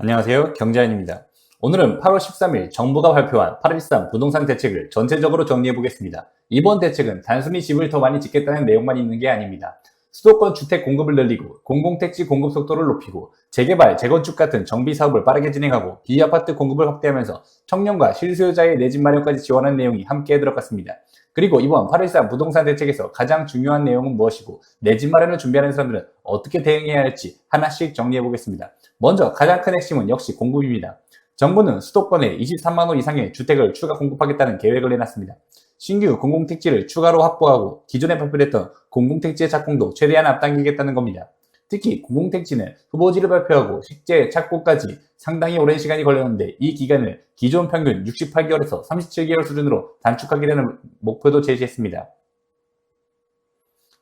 안녕하세요. 경자연입니다. 오늘은 8월 13일 정부가 발표한 8.13 부동산 대책을 전체적으로 정리해 보겠습니다. 이번 대책은 단순히 집을 더 많이 짓겠다는 내용만 있는 게 아닙니다. 수도권 주택 공급을 늘리고 공공택지 공급 속도를 높이고 재개발, 재건축 같은 정비 사업을 빠르게 진행하고 비아파트 공급을 확대하면서 청년과 실수요자의 내 집 마련까지 지원하는 내용이 함께 들어갔습니다. 그리고 이번 8.13 부동산 대책에서 가장 중요한 내용은 무엇이고 내 집 마련을 준비하는 사람들은 어떻게 대응해야 할지 하나씩 정리해 보겠습니다. 먼저 가장 큰 핵심은 역시 공급입니다. 정부는 수도권에 23만 호 이상의 주택을 추가 공급하겠다는 계획을 내놨습니다. 신규 공공택지를 추가로 확보하고 기존에 발표됐던 공공택지의 착공도 최대한 앞당기겠다는 겁니다. 특히 공공택지는 후보지를 발표하고 실제 착공까지 상당히 오랜 시간이 걸렸는데 이 기간을 기존 평균 68개월에서 37개월 수준으로 단축하기라는 목표도 제시했습니다.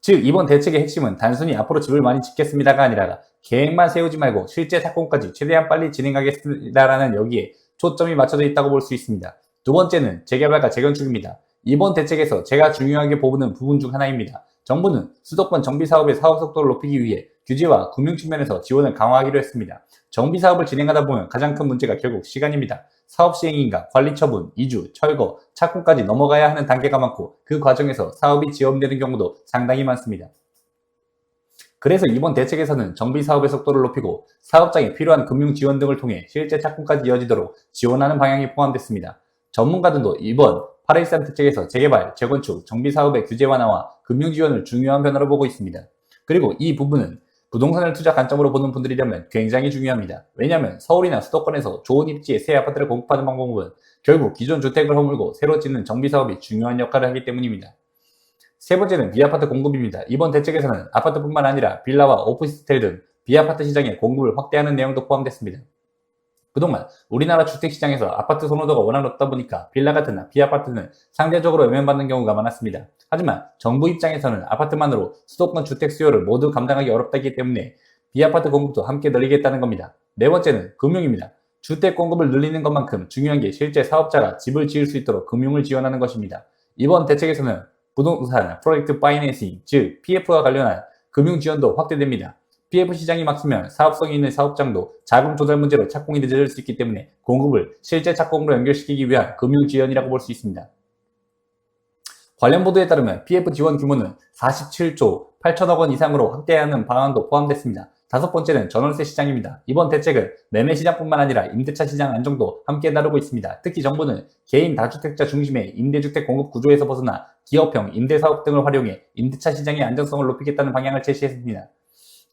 즉 이번 대책의 핵심은 단순히 앞으로 집을 많이 짓겠습니다가 아니라 계획만 세우지 말고 실제 착공까지 최대한 빨리 진행하겠습니다라는 여기에 초점이 맞춰져 있다고 볼 수 있습니다. 두 번째는 재개발과 재건축입니다. 이번 대책에서 제가 중요하게 보는 부분 중 하나입니다. 정부는 수도권 정비사업의 사업 속도를 높이기 위해 규제와 금융 측면에서 지원을 강화하기로 했습니다. 정비사업을 진행하다 보면 가장 큰 문제가 결국 시간입니다. 사업 시행인가, 관리 처분, 이주, 철거, 착공까지 넘어가야 하는 단계가 많고 그 과정에서 사업이 지연되는 경우도 상당히 많습니다. 그래서 이번 대책에서는 정비사업의 속도를 높이고 사업장에 필요한 금융 지원 등을 통해 실제 착공까지 이어지도록 지원하는 방향이 포함됐습니다. 전문가들도 이번 8.13 대책에서 재개발, 재건축, 정비사업의 규제 완화와 금융 지원을 중요한 변화로 보고 있습니다. 그리고 이 부분은 부동산을 투자 관점으로 보는 분들이라면 굉장히 중요합니다. 왜냐하면 서울이나 수도권에서 좋은 입지의 새 아파트를 공급하는 방법은 결국 기존 주택을 허물고 새로 짓는 정비사업이 중요한 역할을 하기 때문입니다. 세 번째는 비아파트 공급입니다. 이번 대책에서는 아파트뿐만 아니라 빌라와 오피스텔 등 비아파트 시장의 공급을 확대하는 내용도 포함됐습니다. 그동안 우리나라 주택시장에서 아파트 선호도가 워낙 높다 보니까 빌라 같은 비아파트는 상대적으로 외면받는 경우가 많았습니다. 하지만 정부 입장에서는 아파트만으로 수도권 주택 수요를 모두 감당하기 어렵다기 때문에 비아파트 공급도 함께 늘리겠다는 겁니다. 네 번째는 금융입니다. 주택 공급을 늘리는 것만큼 중요한 게 실제 사업자가 집을 지을 수 있도록 금융을 지원하는 것입니다. 이번 대책에서는 부동산 프로젝트 파이낸싱, 즉 PF와 관련한 금융 지원도 확대됩니다. PF 시장이 막히면 사업성이 있는 사업장도 자금 조달 문제로 착공이 늦어질 수 있기 때문에 공급을 실제 착공으로 연결시키기 위한 금융 지원이라고 볼 수 있습니다. 관련 보도에 따르면 PF 지원 규모는 47조 8천억 원 이상으로 확대하는 방안도 포함됐습니다. 다섯 번째는 전월세 시장입니다. 이번 대책은 매매 시장뿐만 아니라 임대차 시장 안정도 함께 다루고 있습니다. 특히 정부는 개인 다주택자 중심의 임대주택 공급 구조에서 벗어나 기업형 임대사업 등을 활용해 임대차 시장의 안정성을 높이겠다는 방향을 제시했습니다.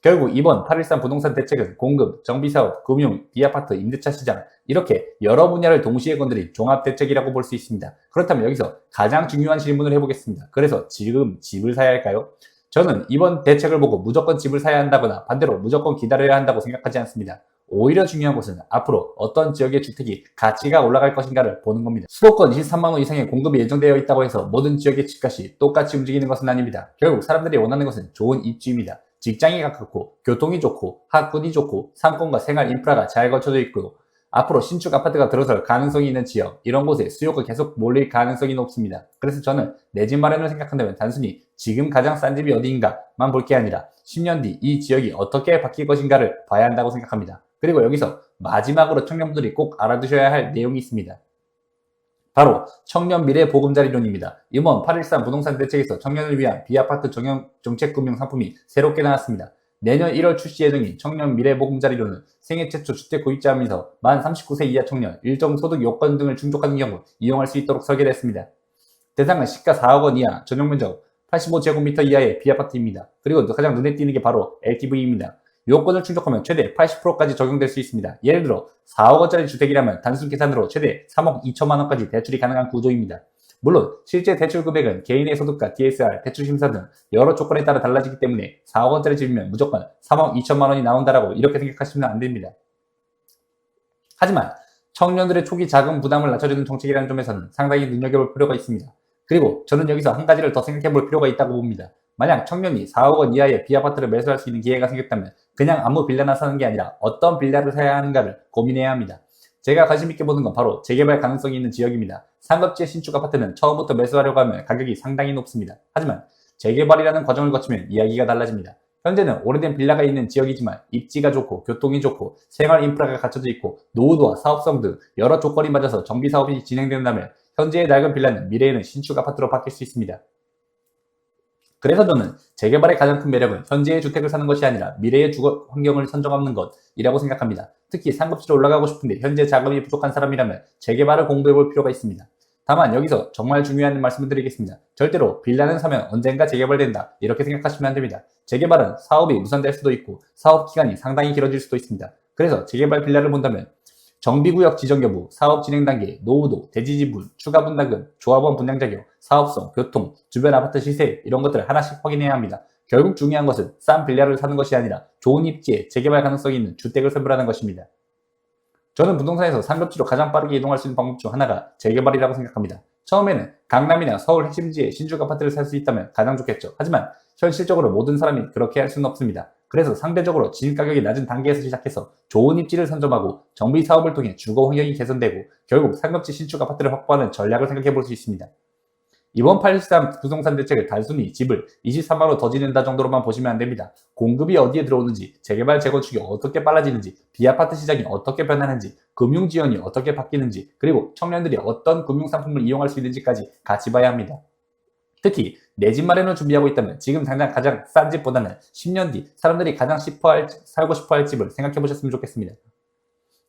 결국 이번 8.13 부동산 대책은 공급, 정비사업, 금융, 비아파트, 임대차 시장 이렇게 여러 분야를 동시에 건드린 종합대책이라고 볼 수 있습니다. 그렇다면 여기서 가장 중요한 질문을 해보겠습니다. 그래서 지금 집을 사야 할까요? 저는 이번 대책을 보고 무조건 집을 사야 한다거나 반대로 무조건 기다려야 한다고 생각하지 않습니다. 오히려 중요한 것은 앞으로 어떤 지역의 주택이 가치가 올라갈 것인가를 보는 겁니다. 수도권 23만 호 이상의 공급이 예정되어 있다고 해서 모든 지역의 집값이 똑같이 움직이는 것은 아닙니다. 결국 사람들이 원하는 것은 좋은 입지입니다. 직장이 가깝고 교통이 좋고 학군이 좋고 상권과 생활 인프라가 잘 갖춰져 있고 앞으로 신축 아파트가 들어설 가능성이 있는 지역, 이런 곳에 수요가 계속 몰릴 가능성이 높습니다. 그래서 저는 내 집 마련을 생각한다면 단순히 지금 가장 싼 집이 어디인가만 볼 게 아니라 10년 뒤 이 지역이 어떻게 바뀔 것인가를 봐야 한다고 생각합니다. 그리고 여기서 마지막으로 청년분들이 꼭 알아두셔야 할 내용이 있습니다. 바로 청년 미래 보금자리론입니다. 이번 8.13 부동산 대책에서 청년을 위한 비아파트 전용 정책금융 상품이 새롭게 나왔습니다. 내년 1월 출시 예정인 청년 미래 보금자리론은 생애 최초 주택 구입자이면서 만 39세 이하 청년, 일정 소득 요건 등을 충족하는 경우 이용할 수 있도록 설계됐습니다. 대상은 시가 4억 원 이하, 전용 면적 85제곱미터 이하의 비아파트입니다. 그리고 가장 눈에 띄는 게 바로 LTV입니다. 요건을 충족하면 최대 80%까지 적용될 수 있습니다. 예를 들어 4억 원짜리 주택이라면 단순 계산으로 최대 3억 2천만 원까지 대출이 가능한 구조입니다. 물론 실제 대출 금액은 개인의 소득과 DSR, 대출 심사 등 여러 조건에 따라 달라지기 때문에 4억 원짜리 집이면 무조건 3억 2천만 원이 나온다라고 이렇게 생각하시면 안 됩니다. 하지만 청년들의 초기 자금 부담을 낮춰주는 정책이라는 점에서는 상당히 눈여겨볼 필요가 있습니다. 그리고 저는 여기서 한 가지를 더 생각해 볼 필요가 있다고 봅니다. 만약 청년이 4억 원 이하의 비아파트를 매수할 수 있는 기회가 생겼다면 그냥 아무 빌라나 사는 게 아니라 어떤 빌라를 사야 하는가를 고민해야 합니다. 제가 관심 있게 보는 건 바로 재개발 가능성이 있는 지역입니다. 상급지의 신축 아파트는 처음부터 매수하려고 하면 가격이 상당히 높습니다. 하지만 재개발이라는 과정을 거치면 이야기가 달라집니다. 현재는 오래된 빌라가 있는 지역이지만 입지가 좋고 교통이 좋고 생활 인프라가 갖춰져 있고 노후도와 사업성 등 여러 조건이 맞아서 정비 사업이 진행된다면 현재의 낡은 빌라는 미래에는 신축 아파트로 바뀔 수 있습니다. 그래서 저는 재개발의 가장 큰 매력은 현재의 주택을 사는 것이 아니라 미래의 주거 환경을 선정하는 것이라고 생각합니다. 특히 상급지로 올라가고 싶은데 현재 자금이 부족한 사람이라면 재개발을 공부해 볼 필요가 있습니다. 다만 여기서 정말 중요한 말씀을 드리겠습니다. 절대로 빌라는 사면 언젠가 재개발된다 이렇게 생각하시면 안 됩니다. 재개발은 사업이 무산될 수도 있고 사업 기간이 상당히 길어질 수도 있습니다. 그래서 재개발 빌라를 본다면 정비구역 지정 여부, 사업 진행 단계, 노후도, 대지 지분, 추가 분담금, 조합원 분양 자격, 사업성, 교통, 주변 아파트 시세 이런 것들을 하나씩 확인해야 합니다. 결국 중요한 것은 싼 빌라를 사는 것이 아니라 좋은 입지에 재개발 가능성이 있는 주택을 선별하는 것입니다. 저는 부동산에서 상급지로 가장 빠르게 이동할 수 있는 방법 중 하나가 재개발이라고 생각합니다. 처음에는 강남이나 서울 핵심지에 신축 아파트를 살 수 있다면 가장 좋겠죠. 하지만 현실적으로 모든 사람이 그렇게 할 수는 없습니다. 그래서 상대적으로 진입가격이 낮은 단계에서 시작해서 좋은 입지를 선점하고 정비 사업을 통해 주거 환경이 개선되고 결국 상급지 신축 아파트를 확보하는 전략을 생각해 볼 수 있습니다. 이번 8.13 부동산 대책을 단순히 집을 23만원 더 짓는다 정도로만 보시면 안 됩니다. 공급이 어디에 들어오는지, 재개발, 재건축이 어떻게 빨라지는지, 비아파트 시장이 어떻게 변하는지, 금융 지원이 어떻게 바뀌는지, 그리고 청년들이 어떤 금융 상품을 이용할 수 있는지까지 같이 봐야 합니다. 특히 내 집 마련을 준비하고 있다면 지금 당장 가장 싼 집보다는 10년 뒤 사람들이 가장 살고 싶어 할 집을 생각해 보셨으면 좋겠습니다.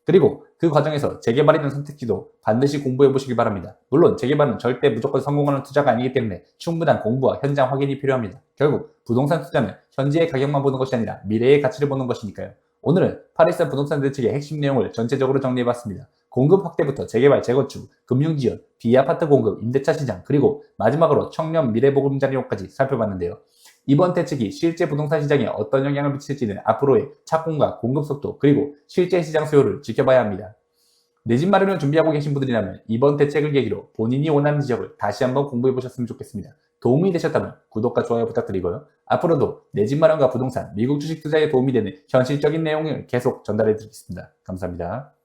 그리고 그 과정에서 재개발이라는 선택지도 반드시 공부해 보시기 바랍니다. 물론 재개발은 절대 무조건 성공하는 투자가 아니기 때문에 충분한 공부와 현장 확인이 필요합니다. 결국 부동산 투자는 현재의 가격만 보는 것이 아니라 미래의 가치를 보는 것이니까요. 오늘은 8.13 부동산 대책의 핵심 내용을 전체적으로 정리해봤습니다. 공급 확대부터 재개발, 재건축, 금융지원, 비아파트 공급, 임대차 시장, 그리고 마지막으로 청년 미래보금자리론까지 살펴봤는데요. 이번 대책이 실제 부동산 시장에 어떤 영향을 미칠지는 앞으로의 착공과 공급 속도 그리고 실제 시장 수요를 지켜봐야 합니다. 내 집 마련을 준비하고 계신 분들이라면 이번 대책을 계기로 본인이 원하는 지역을 다시 한번 공부해 보셨으면 좋겠습니다. 도움이 되셨다면 구독과 좋아요 부탁드리고요. 앞으로도 내 집 마련과 부동산, 미국 주식 투자에 도움이 되는 현실적인 내용을 계속 전달해 드리겠습니다. 감사합니다.